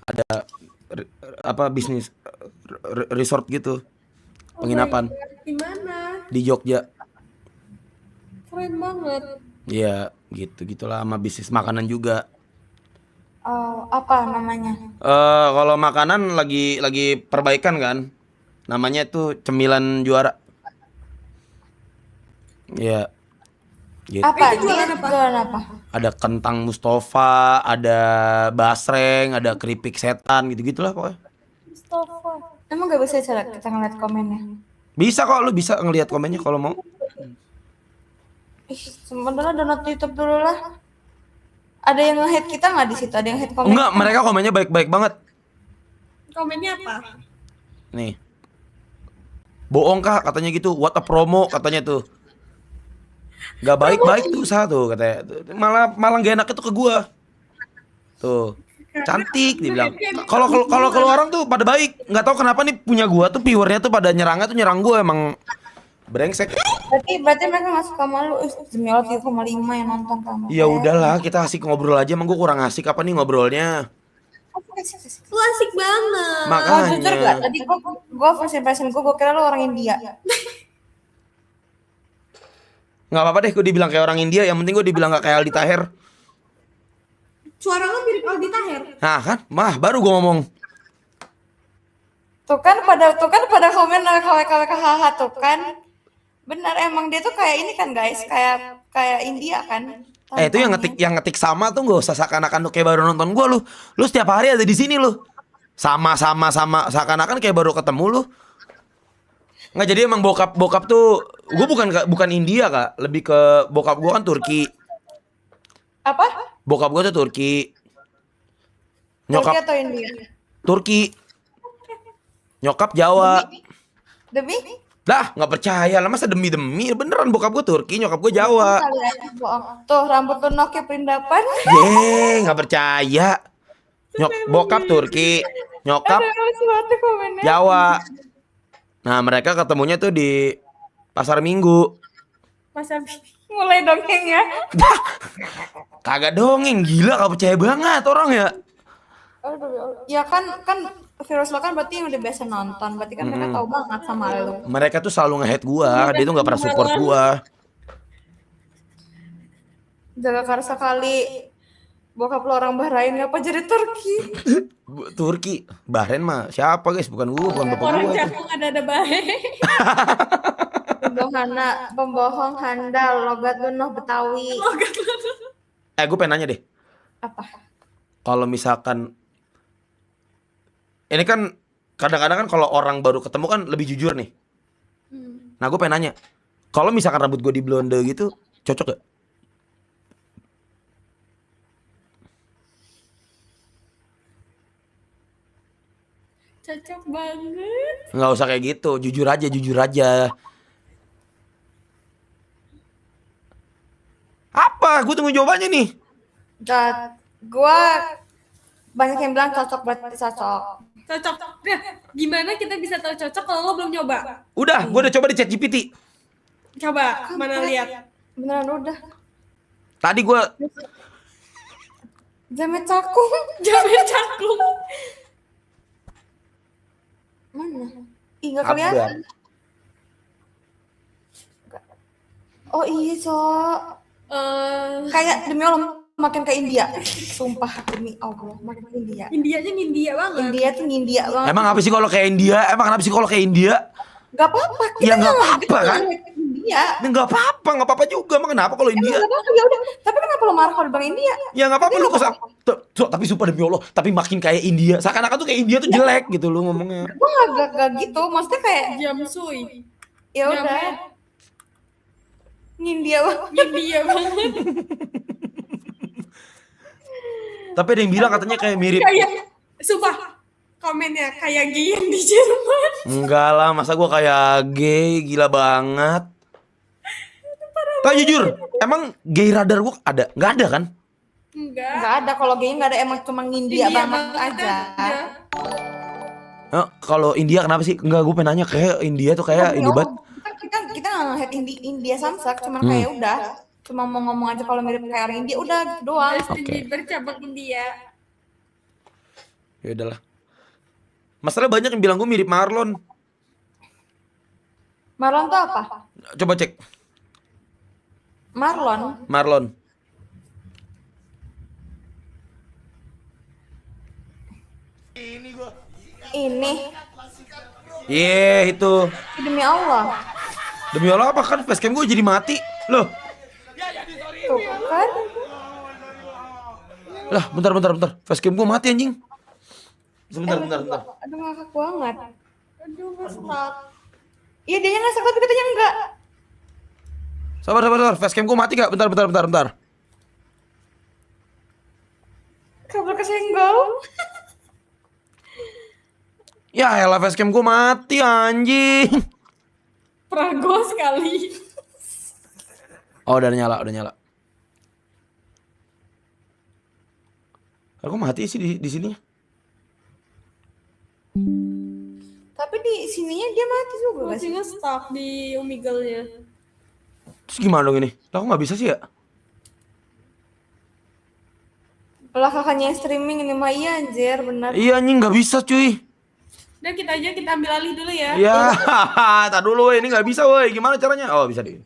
ada apa bisnis resort gitu, Oh my penginapan God, di mana? di Jogja. Keren banget. Iya, gitu-gitulah sama bisnis makanan juga. Oh, apa namanya? Kalau makanan lagi perbaikan kan. Namanya itu Cemilan Juara. Iya, gitu. Apa? Itu jualan Dia apa? jualan apa? Ada kentang Mustafa, ada basreng, ada keripik setan, gitu-gitulah pokoknya. Mustafa. Emang gak bisa kita ngeliat komennya? Bisa kok, lu bisa ngelihat komennya kalau mau. Ih, sebenarnya download YouTube dulu lah. Ada yang nge-hate kita nggak di situ? Ada yang hate komen? Enggak, mereka komennya baik-baik banget. Komennya apa? Nih. Bohong kah katanya gitu, what a promo katanya tuh. Gak baik-baik tuh usaha tuh katanya. Malah gak enak itu ke gua. Tuh. Cantik dibilang. Kalau orang tuh pada baik, nggak tahu kenapa nih punya gua tuh viewernya tuh pada nyerang gua emang brengsek. Berarti mereka nggak suka malu. Demi Allah 3,5 yang nonton kamu. Ya udahlah, kita asik ngobrol aja. Emang gua kurang asik apa nih ngobrolnya? Lu asik banget. Oh, jujur gak? Makanya. Tadi gue first impression gue kira lu orang India. Nggak apa-apa deh, gue dibilang kayak orang India. Yang penting gue dibilang nggak kayak Aldi Taher. Suara lu mirip Aldi Taher. Nah kan, baru gue ngomong. Tuh kan pada komen KWKWKHH tuh kan. Benar emang dia tuh kayak ini kan guys, kayak India kan. Itu yang ngetik sama tuh nggak usah seakan-akan tuh kayak baru nonton gue lu. Lu setiap hari ada di sini lu. Sama seakan-akan kayak baru ketemu lu. Nggak, jadi emang bokap tuh gue bukan India kak, lebih ke bokap gue kan Turki. Apa? Bokap gue tuh Turki. Turki Nyokap atau India? Turki. Nyokap Jawa. Demi? Lah nggak percaya lah, masa demi beneran bokap gue Turki, nyokap gue Jawa. Bohong. Tuh rambut lu Nokia perindapan. Nggak percaya. Bokap Turki, nyokap Jawa. Nah mereka ketemunya tuh di pasar Minggu. Masa mulai dongeng ya? Kagak dongeng, gila, gak percaya banget orang ya. Ya kan virus lo kan berarti yang udah biasa nonton, berarti kan mereka tahu banget sama lu. Mereka tuh selalu nge-hate gua, dia tuh nggak pernah support gua. Jaga karsa kali. Bokap lo orang Bahrain ngapa jadi Turki? Turki, Bahrain mah siapa guys? Bukan gua, bukan bapak Orang gua itu. cakung ada baik. Pembohong handal, logat lu noh Betawi. Gue pengen nanya deh. Apa? Kalau misalkan ini kan kadang-kadang kan kalau orang baru ketemu kan lebih jujur nih. Nah gue pengen nanya, kalau misalkan rambut gue di blonde gitu, cocok gak? Cocok banget. Nggak usah kayak gitu, jujur aja. Apa? Gue tunggu jawabannya nih. Gua banyak yang bilang cocok, berarti cocok. Cocok. Nah, gimana kita bisa tahu cocok kalau lo belum nyoba? Udah, gue udah coba di ChatGPT. Coba, mana lihat. Beneran udah. Tadi gue Jamet cakung. Jamet cakung. Mana? Ih, nggak kelihatan. Oh iya, Cok. Kayak demi Allah makin ke India. Sumpah demi Allah makin ke India. Indianya India banget. India tuh India banget. emang apa sih kalau kayak India? Emang kenapa sih kalau kayak India? Gak apa-apa. Ya nggak apa-apa kan? India. Nggak apa-apa juga. Emang kenapa kalau India? Gak apa-apa ya udah. Tapi kenapa lo marah kalau bilang India? Ya nggak apa-apa lu kosa. Tapi sumpah demi Allah, tapi makin kayak India. Seakan-akan tuh kayak India tuh jelek gitu lu ngomongnya. Gue gak gitu. Maksudnya kayak Jamsui. ya udah. India banget. India banget. Tapi ada yang bilang katanya kayak mirip. Kayak, sumpah, komennya kayak gay yang di Jerman. Enggak lah, masa gua kayak gay, gila banget. Tapi jujur, emang gay radar gua ada? Nggak ada kan? Enggak. Gak ada, kalau gay gak ada, emang cuma India banget aja. Kalau India kenapa sih? Enggak, gue pengen nanya kayak India tuh kayak ini banget. Kita nggak ngeliat India samsak, cuman kayak udah, cuma mau ngomong aja kalau mirip kayak orang India, udah gitu doang. Justin Bieber cabang India. Ya udahlah. Masalah banyak yang bilang gue mirip Marlon. Marlon tuh apa? Coba cek. Marlon. Marlon. Ini. Itu. Demi Allah. Demi Allah apa kan facecam gue jadi mati. Loh. Tuh kan. Lah, bentar. Facecam gue mati anjing. Bentar. Aduh ngakak banget. Aduh nge-stuck. Iya dia nge-stuck tapi katanya enggak. Sabar. Facecam gue mati gak? Bentar. Kabel kesenggol. Ya elah facecam gue mati anjing. Prago sekali. Oh udah nyala. Aku mati sih di sininya. Tapi di sininya dia mati juga gak sih? Masih nge-stuck di Omegle-nya. Terus gimana dong ini? Lah aku gak bisa sih ya? Lah kakaknya yang streaming ini mah iya anjir bener. Iya anjing gak bisa cuy. Dan kita ambil alih dulu ya. Ya, tak dulu woy, ini gak bisa woy. Gimana caranya? Oh bisa deh.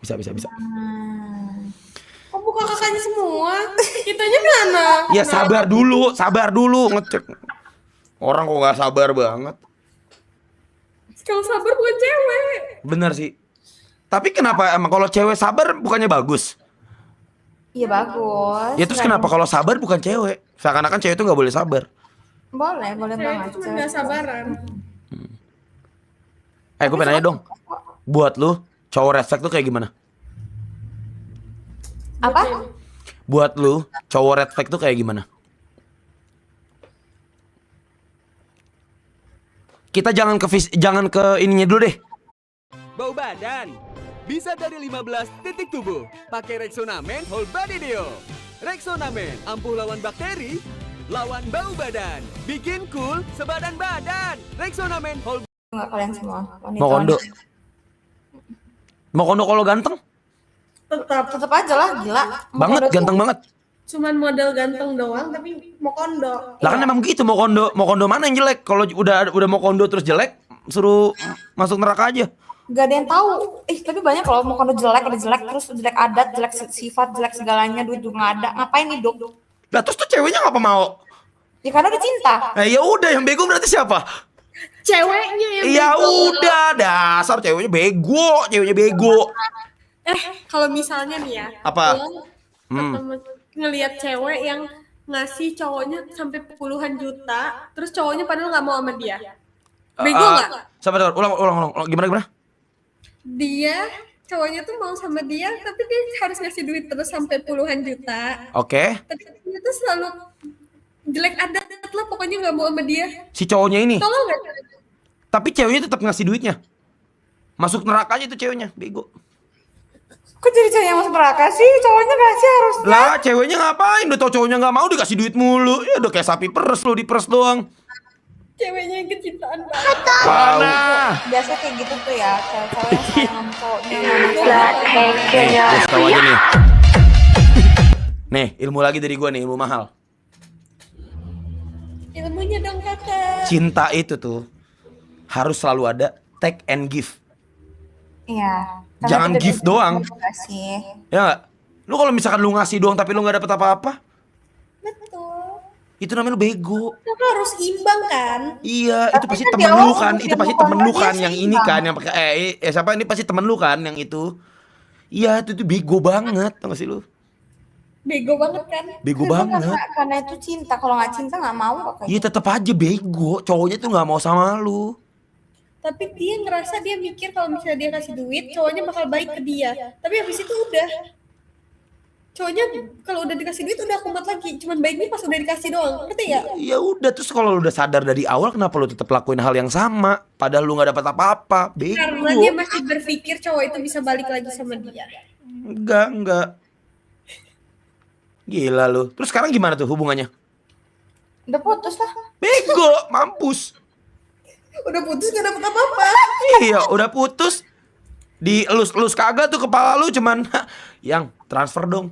Bisa. Kok buka kakaknya semua? Kitanya mana? Ya sabar dulu ngecek. Orang kok gak sabar banget. Kalau sabar bukan cewek. Bener sih. Tapi kenapa emang kalau cewek sabar bukannya bagus? Iya bagus. Ya terus kenapa kalau sabar bukan cewek? Seakan-akan cewek itu gak boleh sabar. Boleh Cewek banget. itu cuma gak sabaran. Gue pengen nanya dong. Buat lu, cowok red flag tuh kayak gimana? Apa? Buat lu, cowok red flag tuh kayak gimana? Kita jangan ke ininya dulu deh. Bau badan bisa dari 15 titik tubuh. Pakai Rexona Men Whole Body Deo. Rexona Men ampuh lawan bakteri, lawan bau badan. Bikin cool sebadan badan. Rexona Men Whole. Enggak kalian semua. Wanita. Mau kondo kalau ganteng? Tetap aja lah gila. Banget, ganteng banget. Cuman model ganteng doang tapi mau kondo. Lah kan emang gitu mau kondo mana yang jelek? Kalau udah mau kondo terus jelek, suruh masuk neraka aja. Gak ada yang tahu. Tapi banyak kalau mau kondo jelek, ada jelek terus jelek adat, jelek sifat, jelek segalanya, duit juga nggak ada. Ngapain hidup? Lah terus tuh ceweknya ngapa mau? Ya karena udah cinta. Ya udah yang bego berarti siapa? Ceweknya yang Ya bego. udah dasar ceweknya bego. Kalau misalnya nih ya. Apa? Lo ngelihat cewek yang ngasih cowoknya sampai puluhan juta, terus cowoknya padahal nggak mau sama dia. Bego nggak? Sabar, ulang. Gimana? Dia cowoknya tuh mau sama dia, tapi dia harus ngasih duit terus sampai puluhan juta. Oke. Tapi dia tuh selalu jelek adat lah, pokoknya nggak mau sama dia. Si cowoknya ini. Tolong nggak? Tapi ceweknya tetap ngasih duitnya. Masuk neraka aja tuh ceweknya, bego. Kok jadi cewek yang masuk neraka sih? Cowoknya ngasih harusnya. Lah, ceweknya ngapain? Udah tau cowoknya nggak mau dikasih duit mulu. Ya udah kayak sapi peres lu, diperes doang. Ceweknya yang kecintaan banget. Mana? Biasa kayak gitu tuh ya, cewek-cewek yang sayang sama cowoknya. Kasih tahu aja nih. Nih, ilmu lagi dari gua nih, ilmu mahal. Ilmunya dong kakak. Cinta itu tuh harus selalu ada take and give. Iya. Jangan give doang. Kasih. Ya nggak? Lu kalau misalkan lu ngasih doang tapi lu nggak dapet apa-apa, Betul. itu namanya lu bego. Kakak harus imbang kan? Iya, Tapi itu pasti kan temen dia lu orang kan, yang itu pasti bukan temen lu dia kan sih, yang ini Bang. kan, yang pakai siapa ini pasti temen lu kan yang itu. Iya, itu tuh bego banget, tau gak sih lu? Bego banget kan? Bego banget. Karena itu cinta. Kalau nggak cinta nggak mau kok kayak Iya tetep aja bego, cowoknya tuh nggak mau sama lu. Tapi dia ngerasa, dia mikir kalau misalnya dia kasih duit, cowoknya bakal baik ke dia. Tapi habis itu udah. Cowoknya kalau udah dikasih duit udah kumat lagi. Cuman baiknya pas udah dikasih doang. Ngerti ya? Ya udah, terus kalau lu udah sadar dari awal kenapa lu tetap lakuin hal yang sama padahal lu nggak dapat apa-apa? Bego. Karena dia masih berpikir cowok itu bisa balik lagi sama dia. Enggak. Gila lu. Terus sekarang gimana tuh hubungannya? udah putus lah. Bego, mampus. Udah putus gak dapet apa-apa. Iya, udah putus. Dielus-elus kagak tuh kepala lu, cuman yang transfer dong.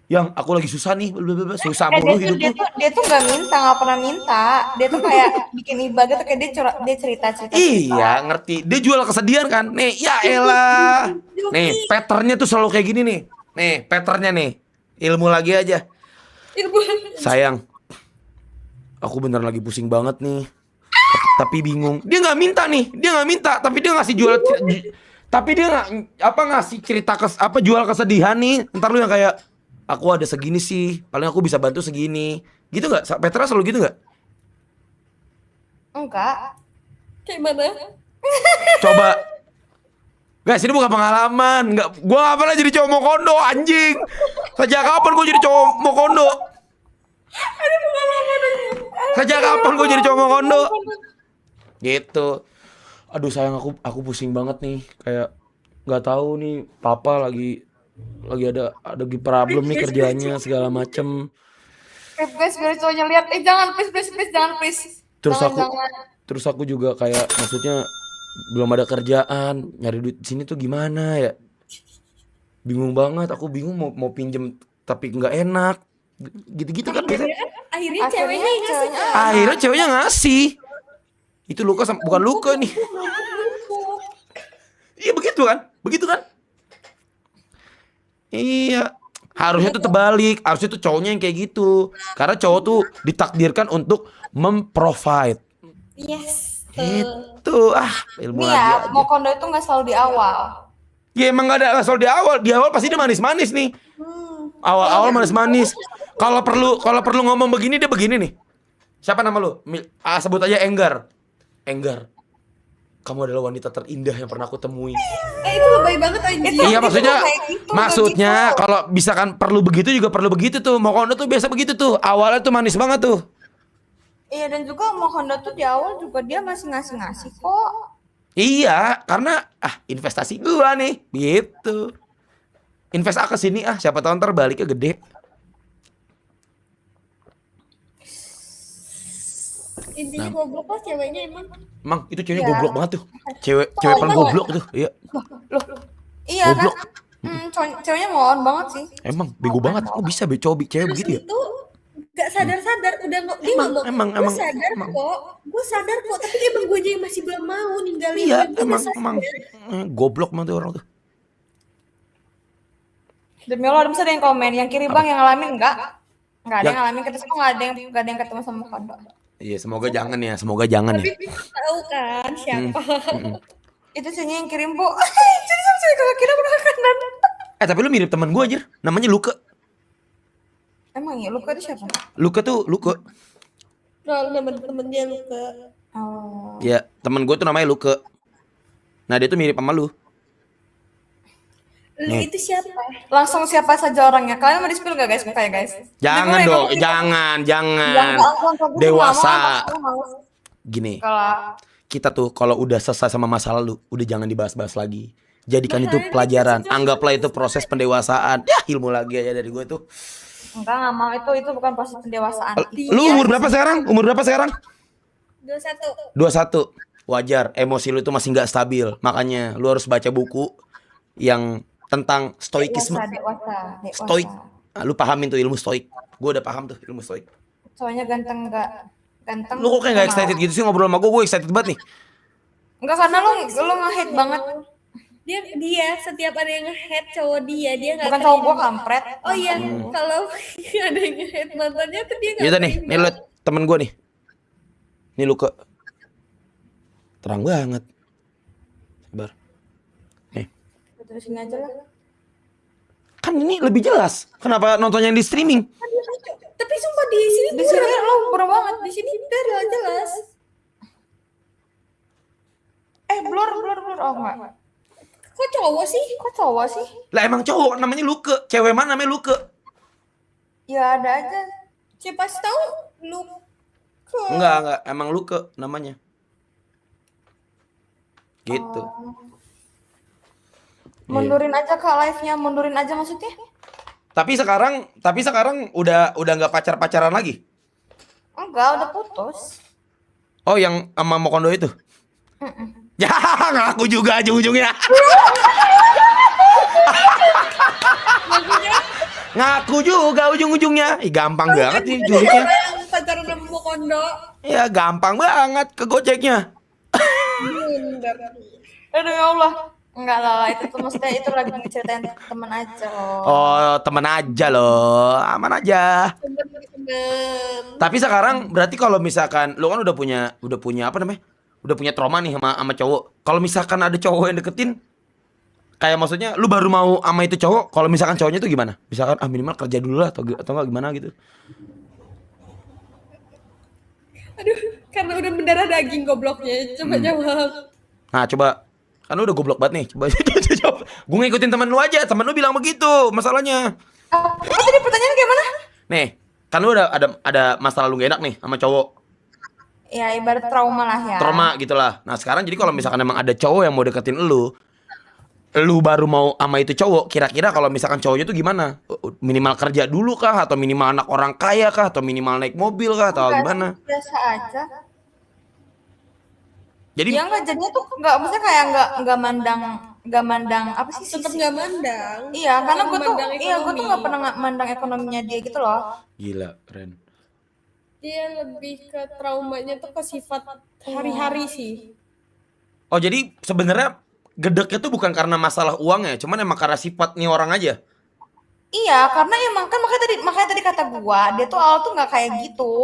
Yang aku lagi susah nih, blablabla, susah Dia mulu tuh hidupku. nggak minta, nggak pernah minta. Dia tuh kayak bikin iba gitu, kayak dia cerita. Iya, ngerti. Dia jual kesedihan kan. Nih, ya elah. Nih, patternnya tuh selalu kayak gini nih. Nih, patternnya nih. Ilmu lagi aja. Sayang, aku bener lagi pusing banget nih. Tapi bingung. Dia nggak minta nih. Dia nggak minta. Tapi dia ngasih jual. Tapi dia nggak ngasih cerita jual kesedihan nih. Ntar lu yang kayak, aku ada segini sih. Paling aku bisa bantu segini. Gitu nggak? Petra selalu gitu nggak? Enggak. Kayak mana? Coba. Guys, ini bukan pengalaman. Nggak, gua nggak pernah jadi cowok mokondo, anjing. Sejak kapan gua jadi cowok mokondo? Sejak kapan gua jadi cowok mokondo? Gitu. Aduh sayang, aku pusing banget nih. Kayak nggak tahu nih, papa lagi ada problem nih kerjanya segala macem. Guys, biar cowoknya lihat. Jangan, please, jangan, please. Terus aku juga kayak, maksudnya belum ada kerjaan, nyari duit di sini tuh gimana ya? Bingung banget, aku bingung mau pinjem tapi nggak enak. Gitu-gitu kan biasanya. Akhirnya ceweknya yang ngasih. Akhirnya ceweknya ngasih. Itu Luka bukan Luka nih. Iya begitu kan? Iya. Harusnya tuh terbalik, harusnya tuh cowoknya yang kayak gitu. Karena cowok tuh ditakdirkan untuk memprovide. Yes. Itu ilmu Nih lagi ya, aja. mau kondo itu nggak selalu di awal. Ya emang gak ada asal di awal. Di awal pasti dia manis-manis nih. Awal-awal manis-manis. Kalau perlu ngomong begini, dia begini nih. Siapa nama lu? Sebut aja Enggar. Enggar, kamu adalah wanita terindah yang pernah aku temui. Itu lebay banget anjing. Iya, maksudnya kayak gitu, maksudnya kalau misalkan perlu begitu juga perlu begitu tuh. Mau kondo tuh biasa begitu tuh. Awalnya tuh manis banget tuh. Iya, dan juga mau Honda tuh di awal juga dia masih ngasih kok. Iya, karena investasi gua nih, gitu. Invest ke sini siapa tahu ntar baliknya gede. Intinya goblok lah ceweknya emang. Emang itu ceweknya Iya. goblok banget tuh. Cewek paling goblok tuh. Iya. Loh, iya Goblok. kan? Ceweknya mau on banget sih. Emang bego banget. Kok bisa cewek begitu ya? Itu gak sadar-sadar udah dia ngomong. Emang. Gue sadar kok, tapi emang gue aja yang masih belum mau ninggalin. Iya, Gue emang sadar. goblok banget tuh orang tuh. Demi Allah, bisa ada yang komen. Yang kiri bang yang ngalamin enggak? Enggak ada Yang- yang ngalamin, kita semua enggak ada yang ketemu sama Kondo. Iya, semoga jangan ya. Tapi kita tahu kan siapa. Itu sihnya yang kirim, Bu. Jadi sama kalau kira pernah kanan. Tapi lu mirip teman gua anjir. Namanya Luka. Emang ya, Luka itu siapa? Luka. Kalau temen-temen dia luka. Oh. Ya, teman gua tuh namanya Luka. Nah, dia tuh mirip sama lu. Lu Nih. itu siapa? Langsung siapa saja orangnya? Kalian mau di-spill gak guys? Kayak guys. Jangan Jadi, dong, gue- jangan. Gue Dewasa. nggak mau. Gini, Kalau kita tuh kalau udah selesai sama masa lalu, udah jangan dibahas-bahas lagi. Jadikan itu pelajaran. Anggaplah itu proses pendewasaan. Ya, ilmu lagi aja dari gue tuh. enggak mau, itu bukan proses pendewasaan. Lu umur berapa sekarang? 21. 21. Wajar, emosi lu itu masih nggak stabil. Makanya lu harus baca buku yang tentang stoikisme. Dewasa. Stoik. Lu pahamin tuh ilmu stoik. Gue udah paham tuh ilmu stoik. Soalnya ganteng enggak? Ganteng. Lu kok kayak gak excited gitu sih ngobrol sama gue excited banget nih. Enggak, karena lu nge-hate banget. Dia setiap ada yang nge-head cowok dia nggak Bukan cowok gua kampret. Oh iya, kalau ada yang nge-head mantannya tuh dia nggak Yaudah nih, terima. nih lu temen gue nih. Nih lu terang banget. Sabar. Nih. Terusin aja lah. Kan ini lebih jelas. Kenapa nontonnya yang di streaming? Tapi sumpah di sini Di sini lu blur banget. di sini udah jelas. Blur. Oh enggak. Kok cowok sih? Kok cowok sih? Lah emang cowok namanya Luke. Cewek mana namanya Luke? Ya ada aja. Siapa sih tahu lu Enggak. Emang Luke namanya. Gitu. Mundurin aja ke live-nya, mundurin aja maksudnya. Tapi sekarang udah nggak pacaran lagi. Enggak, udah putus. Oh, yang sama Mokondo itu. Ya, ngaku juga ujung-ujungnya. Ngaku juga ujung-ujungnya. Ih, gampang banget nih julidnya. Yang pacaran sama Mokondo. Ya gampang banget ke gojeknya. Bener. Aduh ya Allah. Enggak lah, itu tuh maksudnya itu lagi ngeceritain temen aja loh. Oh, temen aja loh. Aman aja. Temen. Tapi sekarang berarti kalau misalkan lu kan udah punya apa namanya? Udah punya trauma nih sama cowok. Kalau misalkan ada cowok yang deketin, kayak maksudnya lu baru mau sama itu cowok, kalau misalkan cowoknya tuh gimana? Misalkan minimal kerja dulu lah atau enggak gimana gitu. Aduh, karena udah mendarah daging gobloknya. Coba jawab. Nah, coba kan lu udah goblok banget nih. Coba jawab. Gue ngikutin temen lu aja. Temen lu bilang begitu masalahnya. Apa tadi pertanyaan kayak mana? Nih, kan lu ada masalah lu gak enak nih sama cowok. Ya ibarat trauma lah ya. Trauma gitu lah. Nah, sekarang jadi kalau misalkan emang ada cowok yang mau deketin lu baru mau sama itu cowok, kira-kira kalau misalkan cowoknya tuh gimana? Minimal kerja dulu kah? Atau minimal anak orang kaya kah? Atau minimal naik mobil kah? Atau Enggak, gimana? biasa aja. Jadi Ya enggak jadinya tuh enggak maksudnya kayak enggak mandang apa sih Tetap nggak mandang. Iya, karena gue tuh Mandang gue tuh ekonomi. enggak pernah mandang ekonominya dia gitu loh. gila, keren. Dia lebih ke traumanya tuh ke sifat hari-hari sih. Oh, jadi sebenarnya gedeknya tuh bukan karena masalah uangnya, cuman emang karena sifat nih orang aja. Iya, karena emang kan makanya tadi kata gua, dia tuh awal tuh nggak kayak gitu.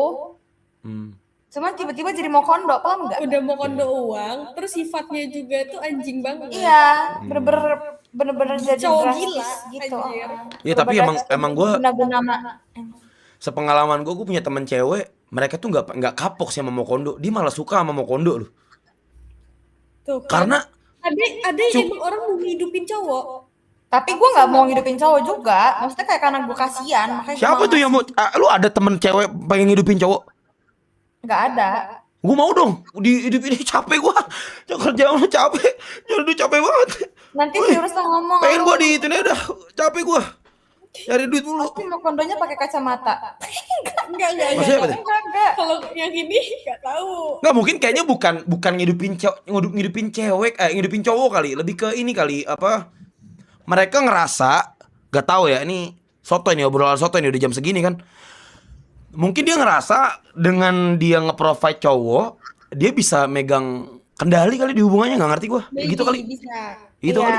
Hmm. Cuman tiba-tiba jadi mau kondo, paham nggak? Udah mau kondo uang, terus sifatnya juga tuh anjing banget. Iya, bener-bener jadi Cowok drastis gila, gitu. anjir. Iya, tapi emang gua guna-guna sepengalaman gue punya temen cewek, mereka tuh nggak kapok sih sama Mokondo. Dia malah suka sama Mokondo loh. Tuh, kan. Karena ada yang emang orang mau ngidupin cowok. Tapi gua nggak mau ngidupin cowok juga, maksudnya kayak karena gua kasihan, makanya gua siapa mau tuh yang mau lu ada temen cewek pengen ngidupin cowok? nggak ada. Gue mau dong dihidupin. Capek gue kerja capek. Jadi capek banget. Nanti virus ngomong. Pengen gue diituin aja udah. Capek gue cari duit mulu. Tapi mau kondonya pakai kacamata. Enggak. Maksudnya apa tuh? Enggak. Kalau yang ini nggak tahu. Nggak, mungkin kayaknya bukan ngidupin cewek, ngidupin cowok kali. Lebih ke ini kali, apa? Mereka ngerasa, gak tahu ya, ini soto ini, obrolan soto ini udah jam segini kan. Mungkin dia ngerasa dengan dia nge-provide cowok, dia bisa megang kendali kali di hubungannya, nggak ngerti gua. Gitu kali. Bisa. Gitu Iya. kali.